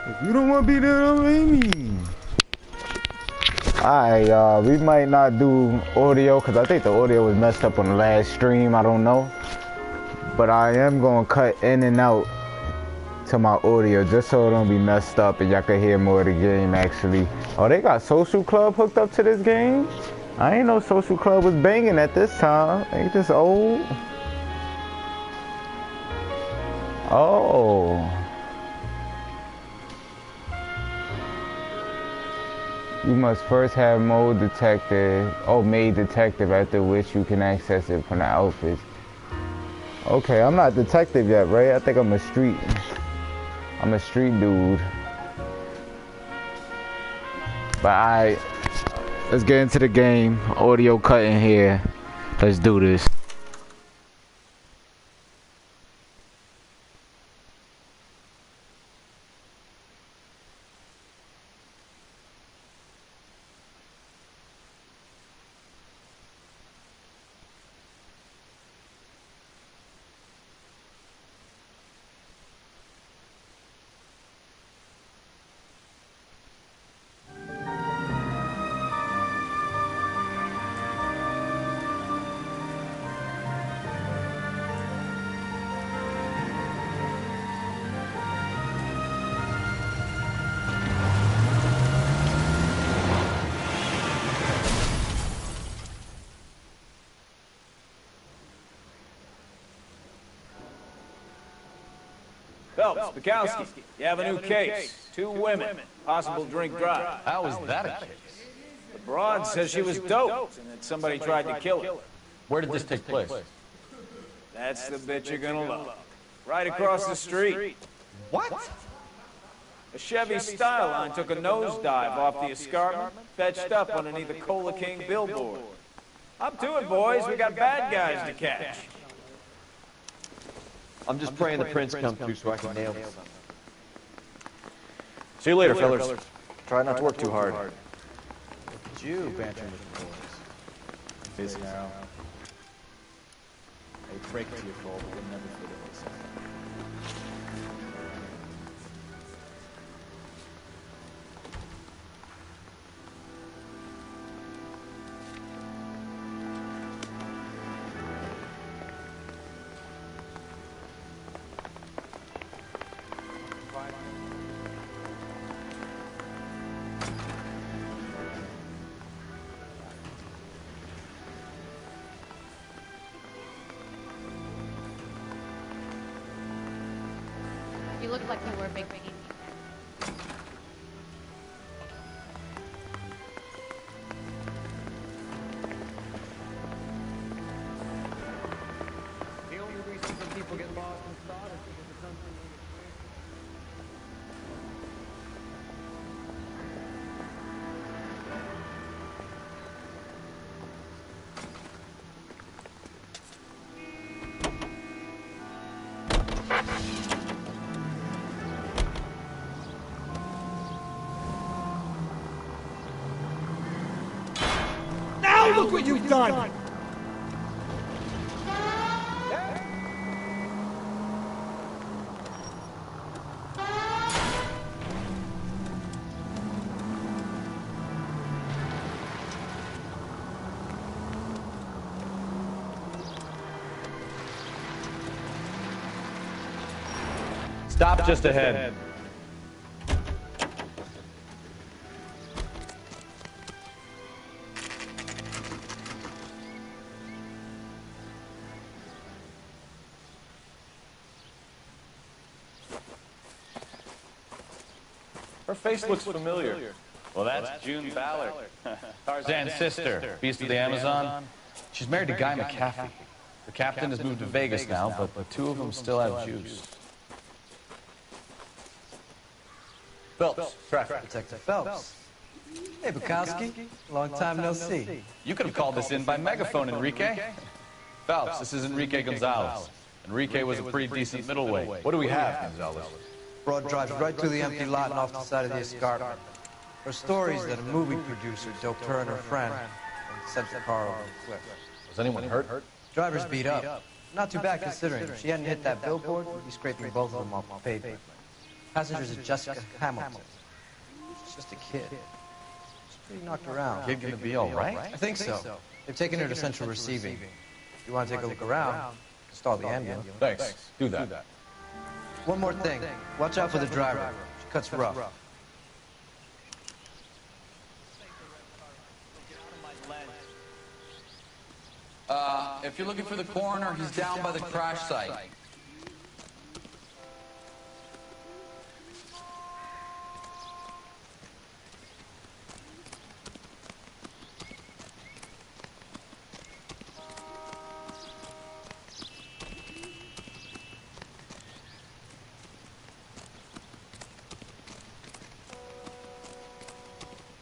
If you don't want to be there, don't make me. Alright, y'all. We might not do audio because I think the audio was messed up on the last stream. I don't know. But I am going to cut in and out to my audio just so it don't be messed up and y'all can hear more of the game actually. Oh, they got Social Club hooked up to this game? I ain't know Social Club was banging at this time. Ain't this old? Oh. You must first have mode detective. Oh, made detective, after which you can access it from the outfits. Okay, I'm not detective yet, right? I think I'm a street dude. But alright, let's get into the game. Audio cutting here. Let's do this. Phelps, Bukowski, you have a new case. 2 women, possible drink drive. How was that a case? The broad says she was doped and that somebody tried to kill her. Where did this take place? That's the bit you're gonna love. Right across the street. What? A Chevy Styline took a nosedive off the escarpment, fetched up underneath a Cola King billboard. Up to it, boys. We got bad guys to catch. I'm just praying the prince comes through so I can nail this. See you later, fellas. Try not to work too hard. Look at you bantering with the boys. Busy now. Hey, break it to your fault, but we'll never fit it myself. You look like you were a big baby. The only reason some people get lost in thought is because it's something Look what you've done! Stop just ahead. Her face looks familiar. Well, that's June Ballard, Tarzan's sister, Beast of the Amazon. She's married to Guy McCaffrey. The captain has moved to Vegas now, but the 2 of them still have juice. Phelps, Traffic Detective Phelps. Hey, Bukowski. Long time no see. You could have called this in by megaphone, Enrique. Phelps, this is Enrique Gonzalez. Enrique was a pretty decent middleweight. What do we have, Gonzalez? Broad drives right through the empty lot and off the side of the escarpment. Her story is that a movie producer doped her and her friend and sent the car over the cliff. Was anyone hurt? Driver's beat up. Not too bad considering. If she hadn't hit that billboard, we'd be scraping both of them off the pavement. Passengers are Jessica Hamilton. She's just a kid. She's pretty knocked around. Kid gonna be all right? I think so. They've taken her to central receiving. If you want to take a look around, stall the ambulance. Thanks. Do that. One more thing. Watch out for the driver. She cuts rough. If you're looking for the coroner, he's down by the crash site.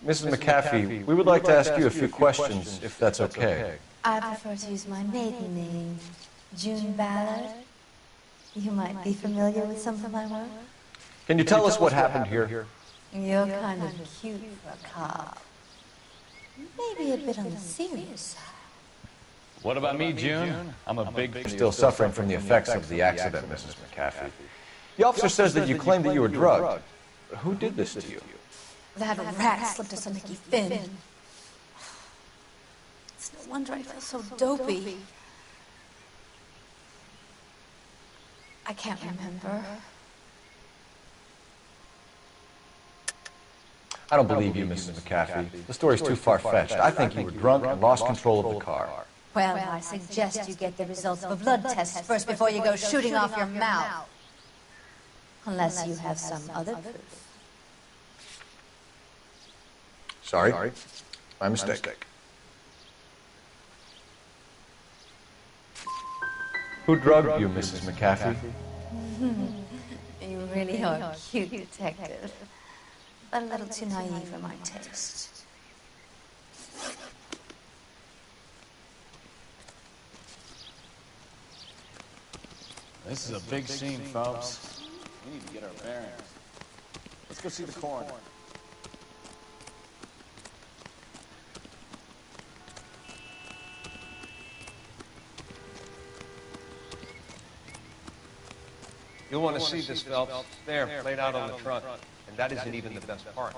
Mrs. McAfee, we would like to ask you a few questions, if that's okay. I prefer to use my maiden name, June Ballard. You might be familiar with some of my work. Can you tell us what happened here? You're kind of cute for a cop. Maybe a bit on the serious side. What about me, June? I'm a big... You're still suffering from the effects of the accident, Mrs. McAfee. The officer says that you claimed that you were drugged. Who did this to you? That rat slipped us on Mickey Finn. It's no wonder I feel so dopey. I can't remember. I don't believe you, Mrs. McAfee. The story's too far-fetched. I think you were drunk and lost control of the car. Well, I suggest you get the results of a blood test first before you go shooting off your mouth. Unless you have some other proof. Sorry. My mistake. Who drugged you, Mrs. McAfee? You really are a cute detective. But a little too naive for my taste. This is a big scene, folks. We need to get our bearings. Let's go see the coroner. You'll want to see this, Phelps. There, laid out on the trunk. And that isn't even the best part.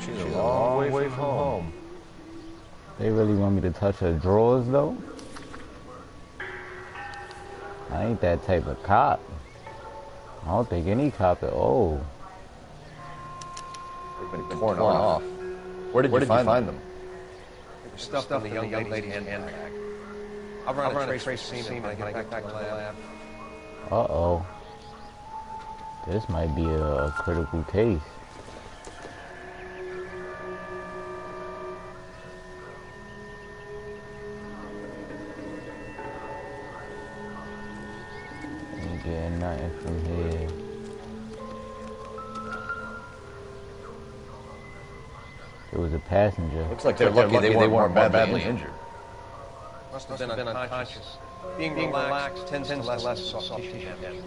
She's a long way from home. They really want me to touch her drawers, though? I ain't that type of cop. I don't think any cop at all. They've been torn off. Where did you find them? They were stuffed on the young lady's handbag. I'll run a trace scene when I get back to the lab. Uh-oh. This might be a critical case. Ain't getting nothing from here. It was a passenger. Looks like they're lucky they weren't badly injured. Must have been unconscious. Being relaxed tends to lessen soft tissue damage.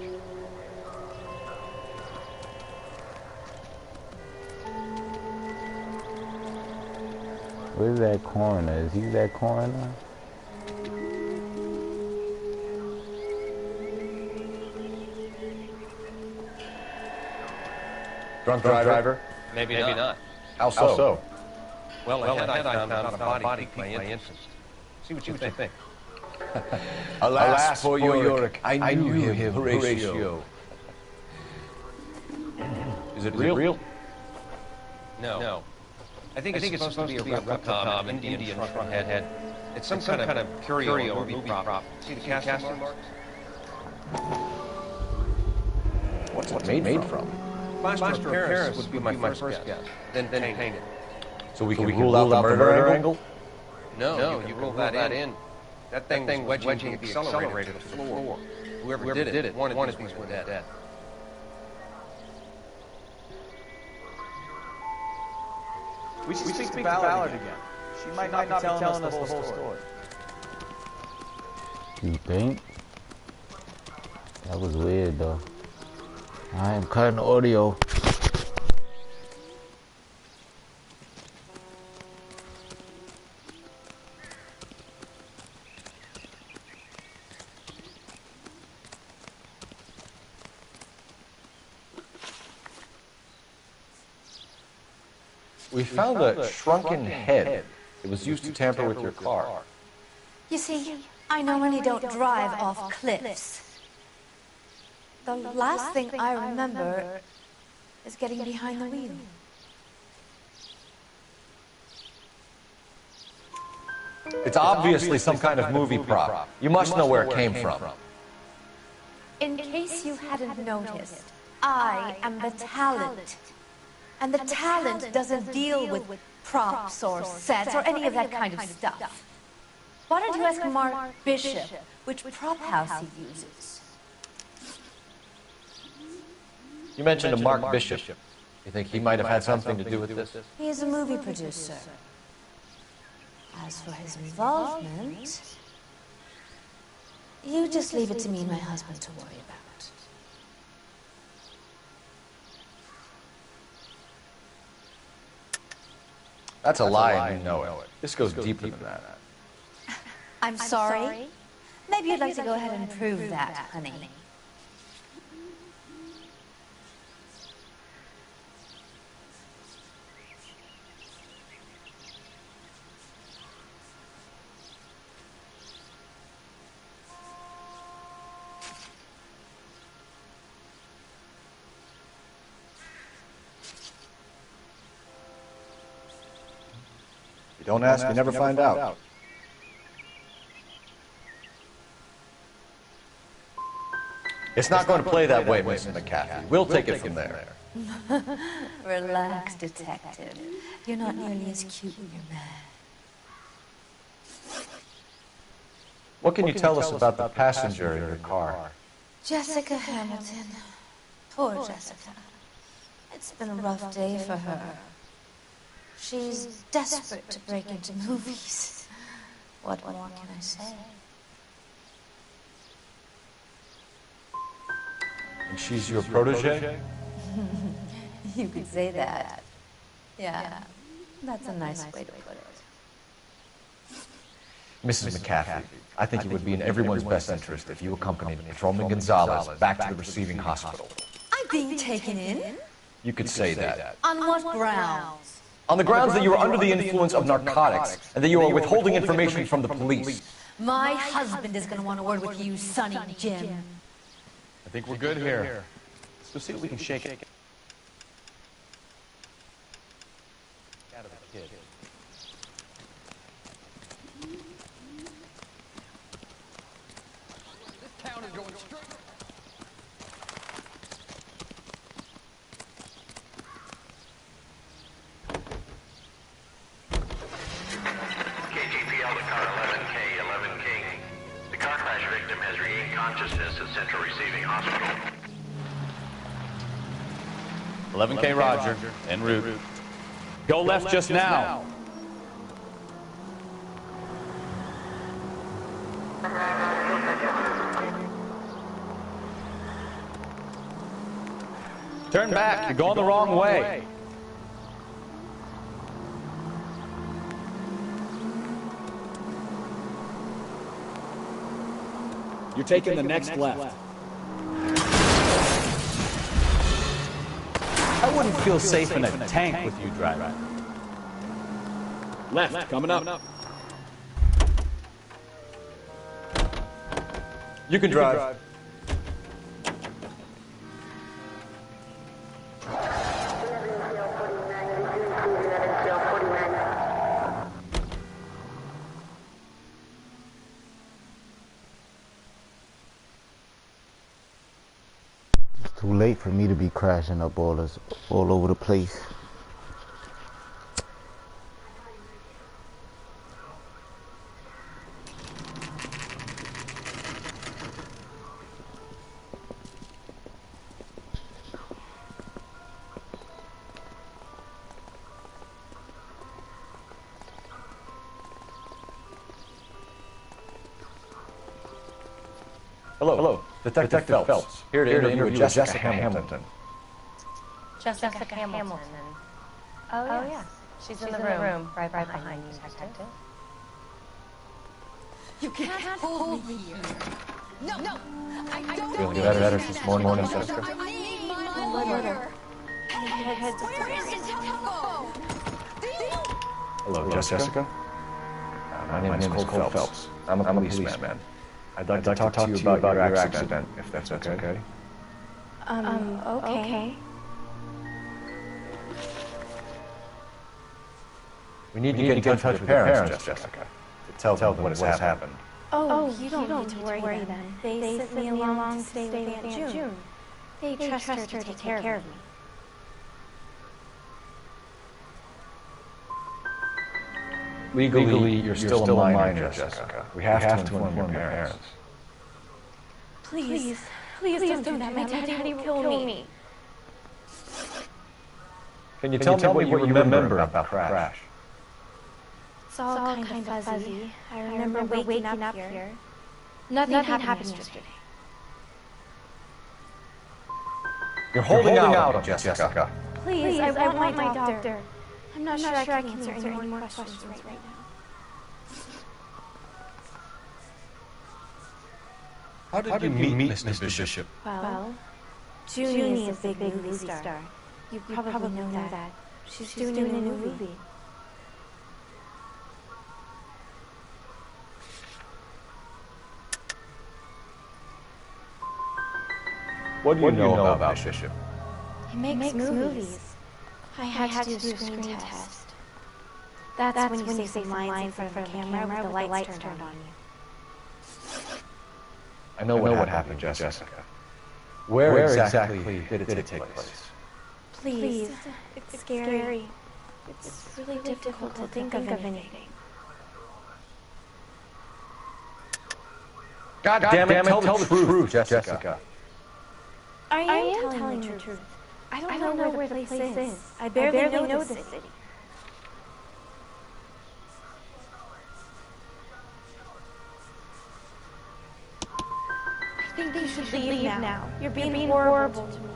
Where's that coroner? Is he that coroner? Drunk driver? Maybe not. How so? Well, ahead I found out a body piqued my interest. See what you think. Alas for Yorick, I knew him, Horatio. Is it real? No. I think it's supposed to be a replica of an Indian front head. It's some kind of curio or movie prop. See the casting marks? What's it made from? Plaster of Paris would be my first guess. Then paint it. So we can rule out the murder angle? No, you roll that in. That thing was wedging the accelerator to the floor. Whoever did it wanted these were dead. We should speak to Ballard again. She might not be telling us the whole story. You think? That was weird, though. I am cutting audio. We found a shrunken head. It was used to tamper with your car. You see, I normally don't drive off cliffs. The last thing I remember is getting behind the wheel. It's obviously some kind of movie prop. You must know where it came from. In case you hadn't noticed, I am the talent. And the talent doesn't deal with props or sets or any of that kind of stuff. Why don't you ask Mark Bishop which prop house he uses? You mentioned a Mark Bishop. You think he might have had something to do with this? He is a movie producer. As for his involvement, you just leave it to me and my husband to worry about. That's a lie and you know it. This goes deeper than that. I'm sorry? Maybe you'd like to go ahead and prove that, honey. You don't ask, you never find out. It's not going to play that way, Mrs. McCaffrey. We'll take it from there. Relax, detective. You're not nearly as cute when you're mad. What can you tell us about the passenger in your car? Jessica Hamilton. Poor Jessica. It's been a rough day for her. She's desperate to break into movies. What more can I say? And she's your protege? You could say that. Yeah, that's a nice way to put it. Mrs. McCaffrey, I think it would be in everyone's best interest if you accompanied Patrolman Gonzalez back to the receiving hospital. I'm being taken in? You could say that. On what grounds? On the grounds that you are under the influence of narcotics and that you are withholding information from the police. My husband is going to want a word with you, Sonny Jim. I think we're good here. Let's go see what we can shake it. Out of the kid. This town is going straight. KGPL to car 11K, 11 King. The car crash victim has regained consciousness at Central Receiving Hospital. 11K Roger, en route. Go left just now. Turn back, you're going the wrong way. You're taking the next left. I wouldn't feel safe in a tank with you driving. Left, coming up. You can drive. Too late for me to be crashing up all over the place. Hello. Detective Phelps. Here to interview Jessica Hamilton. Jessica Hamilton. Oh, yeah. She's in the room, right behind you, Detective. You can't hold me here. No, I don't. Feeling better this morning, Jessica? I need my lawyer. Where is his telephone? Hello, Jessica. My name is Cole Phelps. I'm a policeman. I'd like to talk to you about your accident, if that's okay. Okay. We need to get in touch with your parents, Jessica, to tell them what has happened. Oh, you don't need to worry then. They sent me along to stay with Aunt June. They trust her to take care of me. Legally, you're still a minor, Jessica. We have to inform your parents. Please don't do that. My daddy will kill me. Can you tell me what you remember about the crash? It's all kind of fuzzy. I remember waking up here. Nothing happened yesterday. You're holding out, Jessica. Please, I want my doctor. I'm not sure I can answer any more questions right now. How did you meet Mr. Bishop? Well, Junie is a big movie star. You probably know that. She's doing a new movie. What do you know about Bishop? He makes movies. I had to do a screen test. That's when you say some lines in front of the camera with the lights turned on you. I know what happened, Jessica. Where exactly did it take place? Please, it's scary. It's really difficult to think of anything. God damn it, tell the truth, Jessica. I am telling the truth. I don't know where the place is. I barely know the city. I think you should leave now. You're being horrible to me.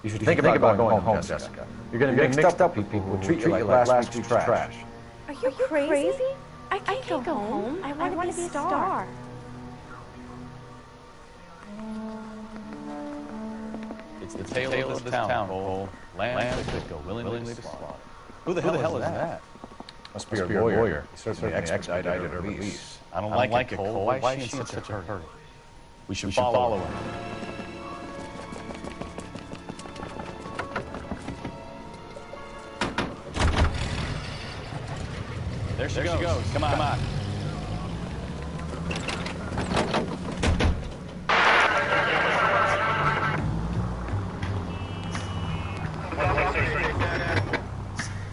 You should think about going home, Jessica. You're going to be mixed up with people who will treat you like last week's trash. Are you crazy? I can't go home. I want to be a star. It's the tale of this town, Cole. Lambs that go willingly to slaughter. Who the hell is that? Must be a lawyer. He certainly expedited her release. I don't like it, Cole. Why is she in such a hurry? We should follow her. There she goes. Come on.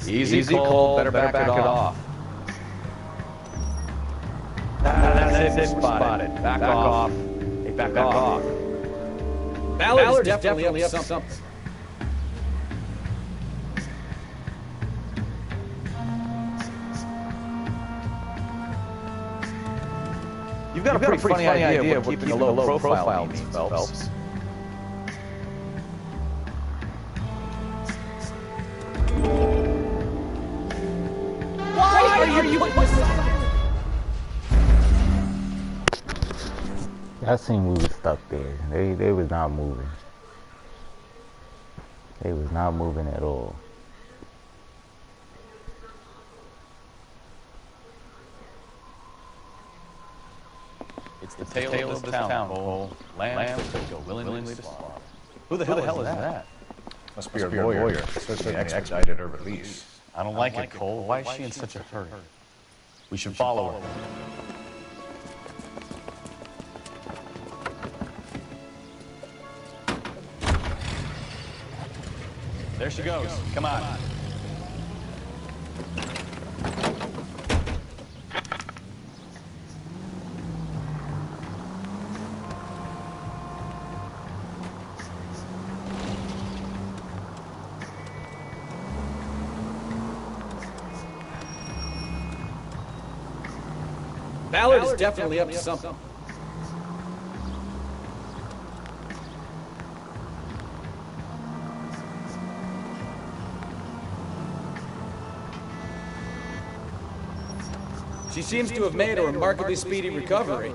Easy, Cole. Better back it off. That's it. Spotted. Back off. Hey, back off. Ballard's definitely up to something. You've got a pretty funny idea of what keeping a low profile means, Phelps. Why are you I seen we was stuck there. They was not moving. They was not moving at all. It's the tale of this town, Cole. Lambs that go willingly to slaughter. Who the hell is that? Must be a lawyer. Certainly expedited her release. I don't like it, Cole. Why is she in such a hurry? We should follow her. There she goes. Come on. Ballard is definitely up to something. She seems to have made a remarkably speedy recovery.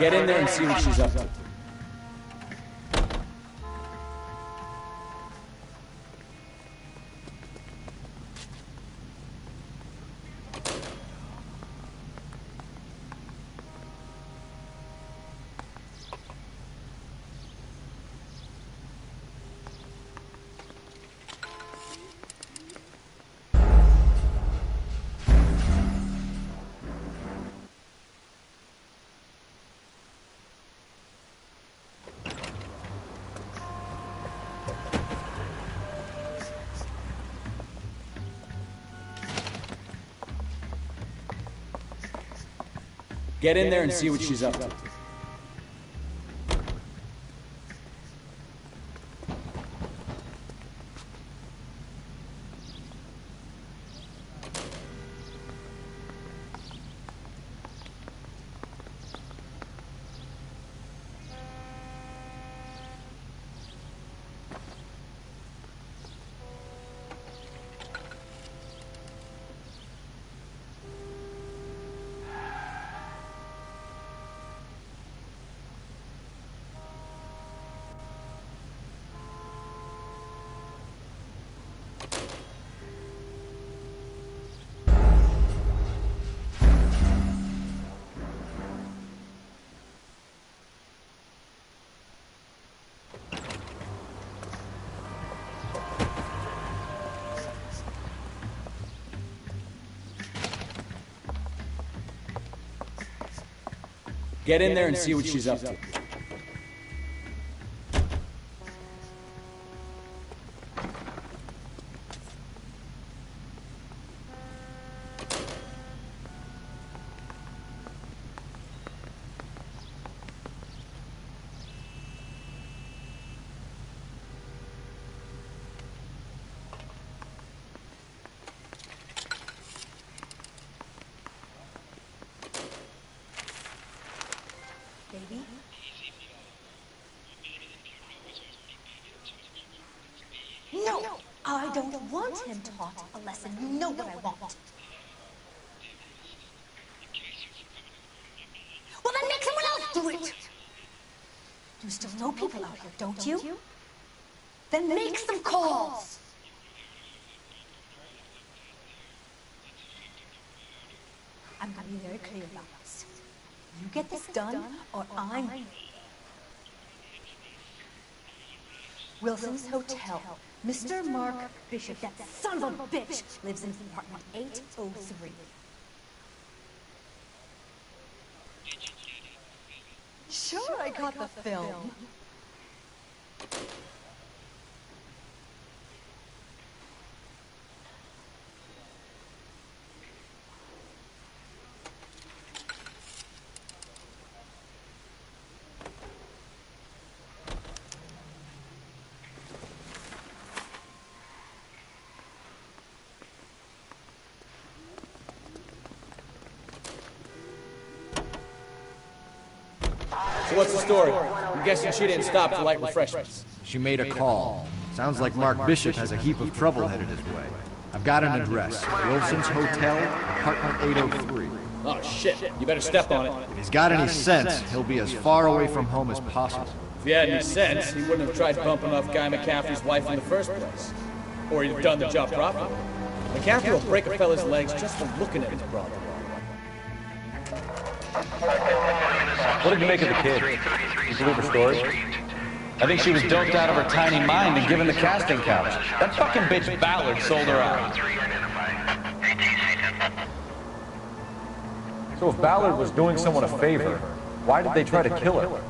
Get in there and see what she's up to. Get in there and see what she's up to. Get in there and see what she's up to. Baby? No! I don't want him taught a lesson. You know what I want. Well, then make someone else do it! You still know people out here, don't you? Then make some calls! I'm gonna be very clear about this. You get this done, or I'm... Wilson's Hotel. Mr. Mark Bishop, that son of a bitch, lives in apartment 803. Sure, I got the film. So what's the story? I'm guessing she didn't stop for light refreshments. She made a call. Sounds like Mark Bishop has a heap of trouble headed his way. I've got an address. Wilson's Hotel, apartment 803. Oh, shit. You better step on it. If he's got any sense, he'll be as far away from home as possible. If he had any sense, he wouldn't have tried bumping off Guy McCaffrey's wife in the first place. Or he'd have done the job properly. McCaffrey will break a fella's legs just for looking at his brother. What did you make of the kid? You believe her story? I think she was doped out of her tiny mind and given the casting couch. That fucking bitch Ballard sold her out. So if Ballard was doing someone a favor, why did they try to kill her?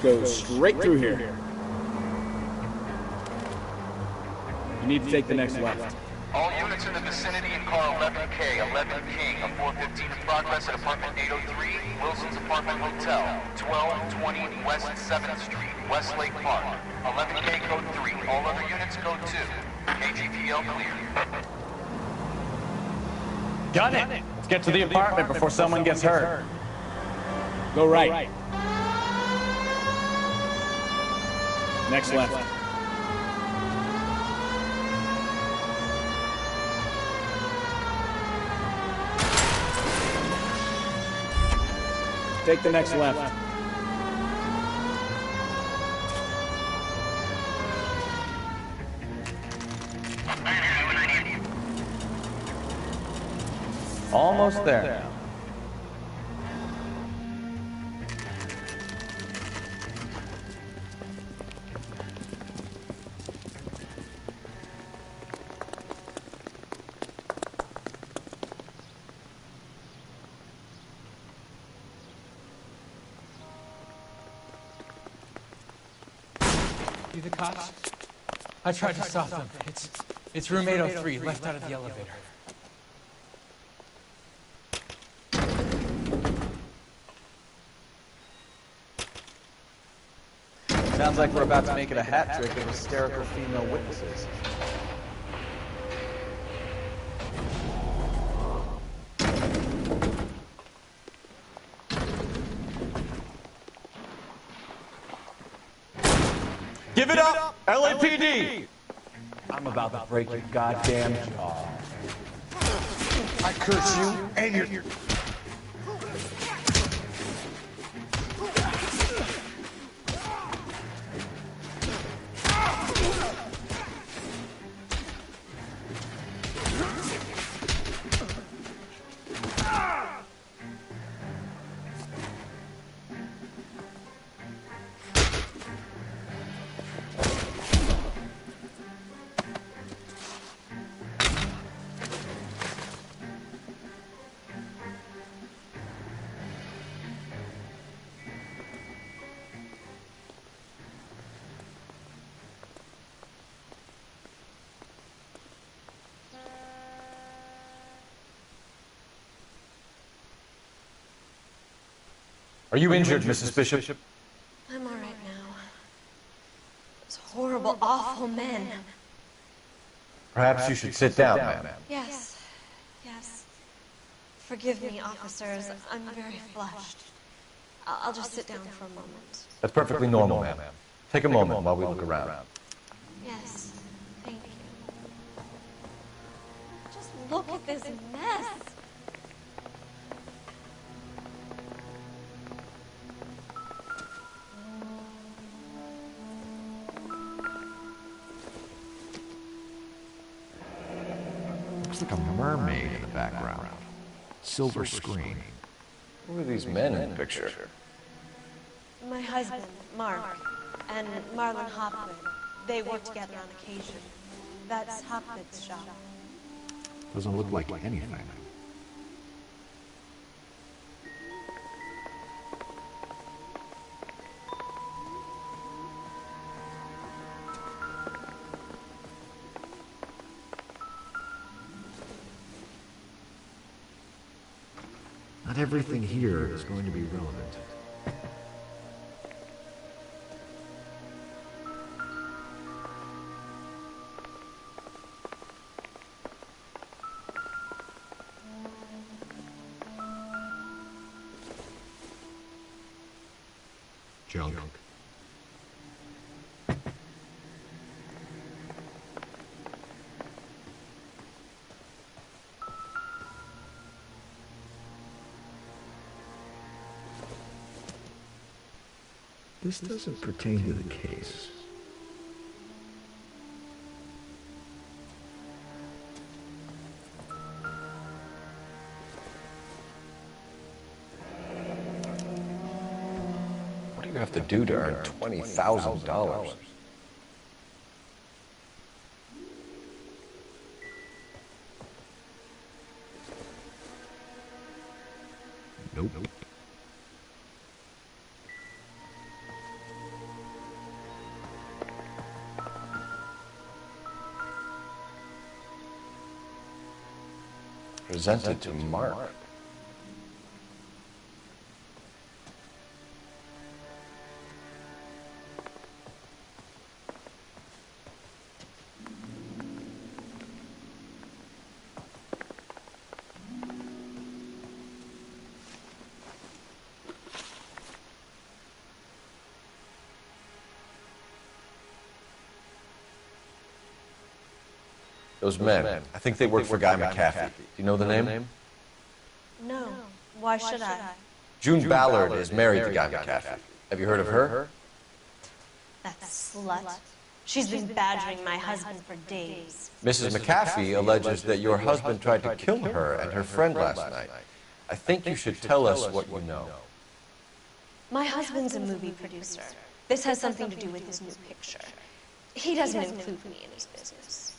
Go straight through here. You need to take the next left. All units in the vicinity in car 11K, 11 King, a 415 in progress at apartment 803, Wilson's Apartment Hotel, 1220 West 7th Street, Westlake Park. 11K code 3, all other units code 2. KGPL clear. Gun it! Let's get to the apartment before someone gets hurt. Go right. Next left. Take the next left. Almost there. You the cops? I tried to stop them. It's room 803, left out of the elevator. Sounds like we're about to make it a hat trick of hysterical female witnesses. Give it up, LAPD! I'm about to break your goddamn jaw. I curse you and your... Are you injured, Mrs. Bishop? I'm all right now. Those horrible, awful men. Perhaps you should sit down, ma'am. Yes. Yes. Forgive me, officers. I'm very flushed. I'll just sit down for a moment. That's perfectly normal, ma'am. Take a moment while we look around. Yes. Thank you. Just look at this mess. Looks like a mermaid in the background. Silver screen. Who are these men in the picture? My husband, Mark, and Marlon Hopgood. They work together on occasion. That's Hopgood's shop. Doesn't look like anything. Not everything here is going to be relevant. Junk. This doesn't pertain to the case. What do you have to do to earn $20,000? Nope. Presented to Mark. Those men, I think they work for Guy McCaffey. Do you know the name? No. Why should I? June Ballard is married to Guy McCaffrey. Have you heard of her? That slut. She's been badgering my husband for days. Mrs. McCaffrey alleges that your husband tried to kill her and her friend last night. I think you should tell us what you know. My husband's a movie producer. This has something to do with his new picture. He doesn't include me in his business.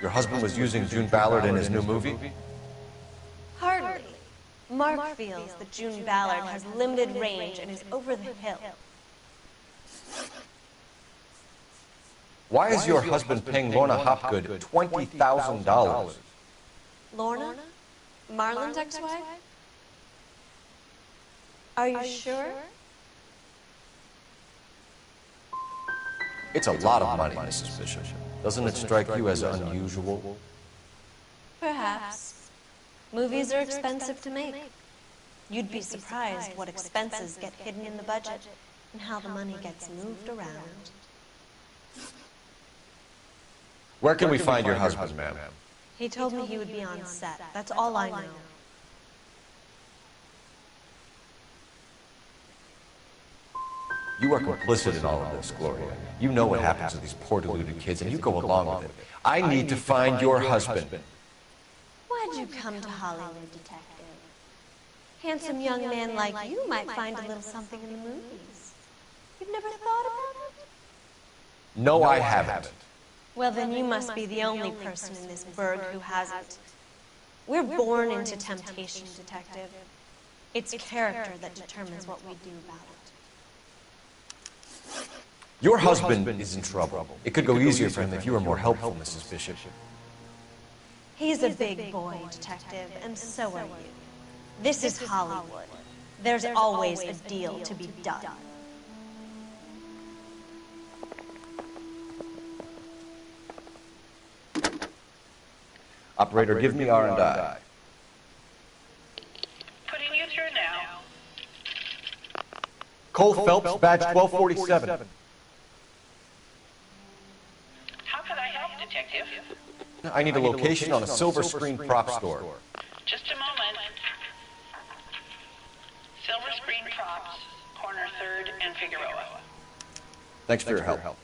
Your husband was using June Ballard in his new movie? Hardly. Mark feels that June Ballard has limited range and is over the hill. Why is your husband paying Lorna Hopgood $20,000? Lorna? Marlon's ex-wife? Are you sure? It's a lot of money, Mrs. Bishop. Doesn't it strike you as unusual? Perhaps. Movies are expensive to make. You'd be surprised what expenses get hidden in the budget and how the money gets moved around. Where can we find your husband, ma'am? He told me he would be on set. That's all I know. You are complicit in all of this, Gloria. You know what happens to these poor deluded kids, and you go along with it. I need to find your husband. Why'd you come to Hollywood, detective? Handsome young man like you might find a little something in the movies. You've never thought about it? No, I haven't. Well, then you must be the only person in this burg who hasn't. We're born into temptation, detective. It's character that determines what we do about it. Your husband is in trouble. It could go easier for him if you were more helpful, Mrs. Bishop. He's a big boy, detective, and so are you. This is Hollywood. There's always a deal to be done. Operator, give me R&I. Putting you through now. Cole Phelps, badge 1247. How can I help, detective? I need a location on a silver screen prop store. Just a moment. Silver Screen Props, corner 3rd and Figueroa. Thanks for your help.